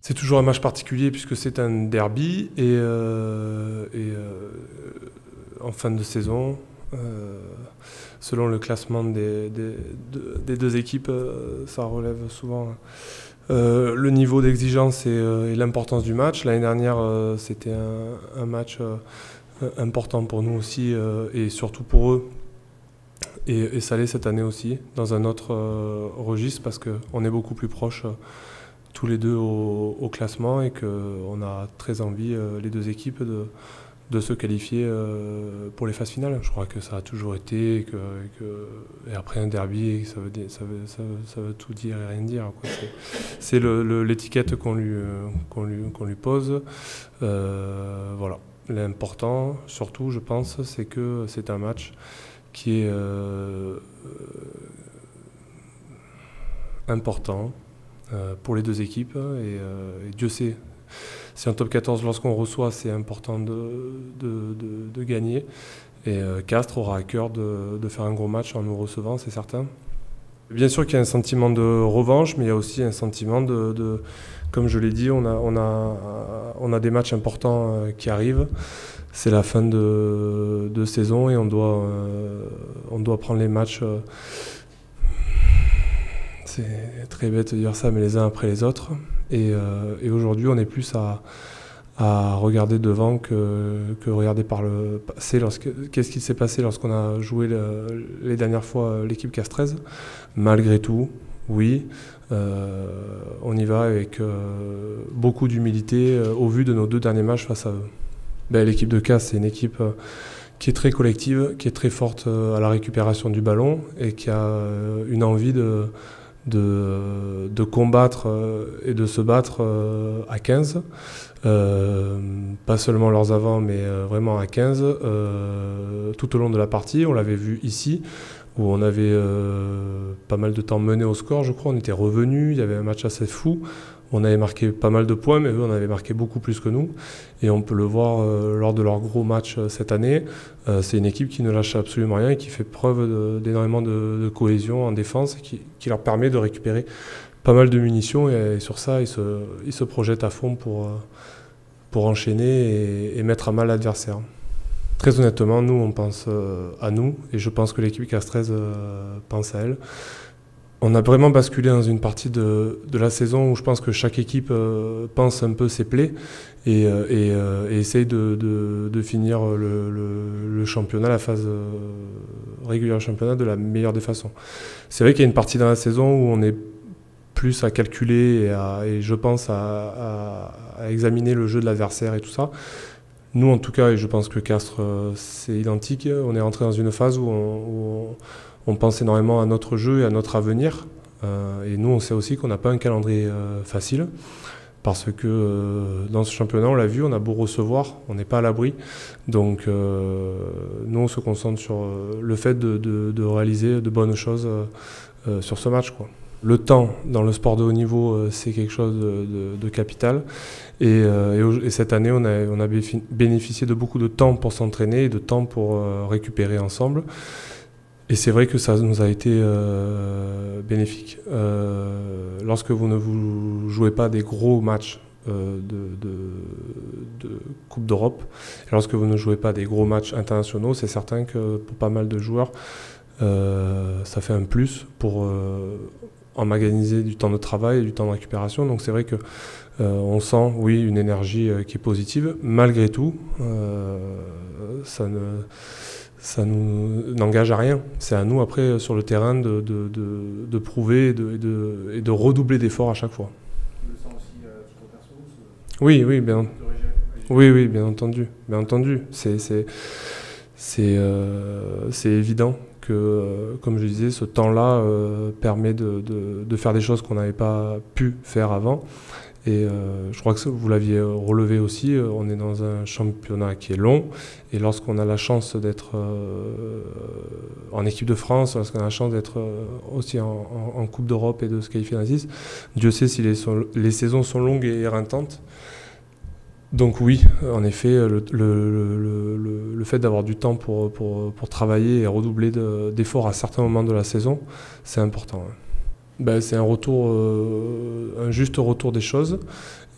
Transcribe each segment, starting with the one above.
C'est toujours un match particulier puisque c'est un derby et en fin de saison, selon le classement des deux équipes, ça relève souvent le niveau d'exigence et l'importance du match. L'année dernière, c'était un match important pour nous aussi et surtout pour eux. Et ça l'est cette année aussi, dans un autre registre, parce qu'on est beaucoup plus proches tous les deux au classement et qu'on a très envie, les deux équipes, de se qualifier pour les phases finales. Je crois que ça a toujours été, et après un derby, ça veut tout dire et rien dire, quoi. C'est l'étiquette qu'on lui pose. Voilà. L'important, surtout, je pense, c'est que c'est un match qui est important pour les deux équipes et Dieu sait, c'est un top 14 lorsqu'on reçoit, c'est important de gagner et Castres aura à cœur de faire un gros match en nous recevant, c'est certain. Bien sûr qu'il y a un sentiment de revanche, mais il y a aussi un sentiment comme je l'ai dit, on a des matchs importants qui arrivent. C'est la fin de saison et on doit prendre les matchs. C'est très bête de dire ça, mais les uns après les autres. Et aujourd'hui, on est plus à regarder devant que regarder par le passé. Qu'est-ce qui s'est passé lorsqu'on a joué les dernières fois l'équipe castraise? Malgré tout, oui, on y va avec beaucoup d'humilité au vu de nos deux derniers matchs face à eux. L'équipe de Castres, c'est une équipe qui est très collective, qui est très forte à la récupération du ballon et qui a une envie de combattre et de se battre à 15. Pas seulement leurs avants, mais vraiment à 15 tout au long de la partie. On l'avait vu ici, où on avait pas mal de temps mené au score, je crois. On était revenus, il y avait un match assez fou. On avait marqué pas mal de points, mais eux, on avait marqué beaucoup plus que nous. Et on peut le voir lors de leur gros match cette année. C'est une équipe qui ne lâche absolument rien et qui fait preuve d'énormément de cohésion en défense et qui leur permet de récupérer pas mal de munitions. Et sur ça, ils se projettent à fond pour enchaîner et mettre à mal l'adversaire. Très honnêtement, nous, on pense à nous. Et je pense que l'équipe castraise pense à elle. On a vraiment basculé dans une partie de la saison où je pense que chaque équipe pense un peu ses plaies et essaye de finir le championnat, la phase régulière du championnat de la meilleure des façons. C'est vrai qu'il y a une partie dans la saison où on est plus à calculer et je pense à examiner le jeu de l'adversaire et tout ça. Nous en tout cas, et je pense que Castres c'est identique, on est rentré dans une phase où on pense énormément à notre jeu et à notre avenir. Et nous, on sait aussi qu'on n'a pas un calendrier facile. Parce que dans ce championnat, on l'a vu, on a beau recevoir, on n'est pas à l'abri. Donc nous, on se concentre sur le fait de réaliser de bonnes choses sur ce match, quoi. Le temps dans le sport de haut niveau, c'est quelque chose de capital. Et cette année, on a bénéficié de beaucoup de temps pour s'entraîner et de temps pour récupérer ensemble. Et c'est vrai que ça nous a été bénéfique. Lorsque vous ne vous jouez pas des gros matchs de Coupe d'Europe, et lorsque vous ne jouez pas des gros matchs internationaux, c'est certain que pour pas mal de joueurs, ça fait un plus pour emmagasiner du temps de travail et du temps de récupération. Donc c'est vrai que on sent, oui, une énergie qui est positive. Malgré tout, ça nous n'engage à rien. C'est à nous après sur le terrain de prouver et de redoubler d'efforts à chaque fois. Tu le sens aussi à titre perso? Oui, oui, bien entendu. Bien entendu. C'est évident que, comme je disais, ce temps-là permet de faire des choses qu'on n'avait pas pu faire avant. Et je crois que vous l'aviez relevé aussi, on est dans un championnat qui est long. Et lorsqu'on a la chance d'être en équipe de France, lorsqu'on a la chance d'être aussi en Coupe d'Europe et de se qualifier dans les 6, Dieu sait si les saisons sont longues et éreintantes. Donc oui, en effet, le fait d'avoir du temps pour travailler et redoubler d'efforts à certains moments de la saison, c'est important. Ouais. C'est un retour, un juste retour des choses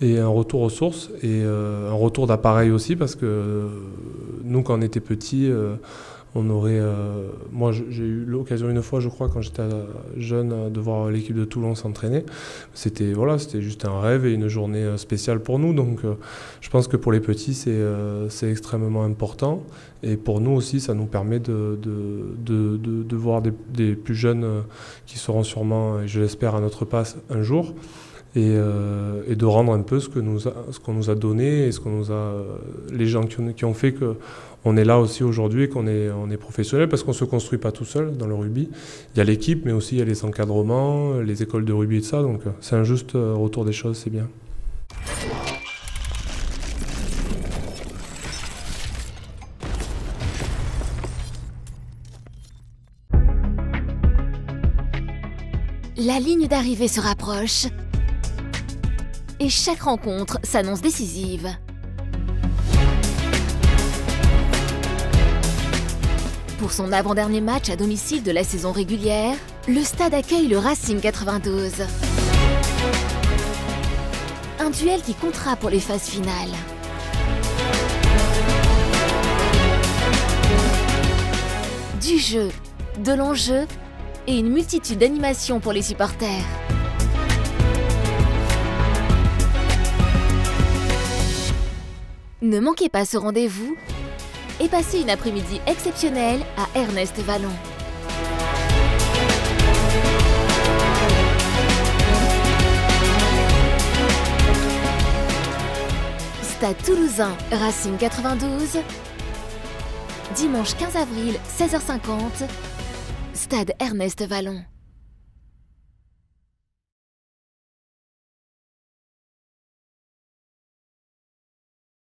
et un retour aux sources et un retour d'appareil aussi parce que nous quand on était petits, on aurait, moi j'ai eu l'occasion une fois je crois quand j'étais jeune de voir l'équipe de Toulon s'entraîner. C'était juste un rêve et une journée spéciale pour nous donc je pense que pour les petits c'est extrêmement important et pour nous aussi ça nous permet de voir des plus jeunes qui seront sûrement, je l'espère, à notre passe un jour. Et de rendre un peu ce qu'on nous a donné et ce qu'on nous a, les gens qui ont fait qu'on est là aussi aujourd'hui et qu'on est professionnel parce qu'on ne se construit pas tout seul dans le rugby. Il y a l'équipe, mais aussi il y a les encadrements, les écoles de rugby et tout ça. Donc c'est un juste retour des choses, c'est bien. La ligne d'arrivée se rapproche. Et chaque rencontre s'annonce décisive. Pour son avant-dernier match à domicile de la saison régulière, le stade accueille le Racing 92. Un duel qui comptera pour les phases finales. Du jeu, de l'enjeu et une multitude d'animations pour les supporters. Ne manquez pas ce rendez-vous et passez une après-midi exceptionnelle à Ernest Vallon. Stade toulousain Racing 92, dimanche 15 avril, 16h50, stade Ernest Vallon.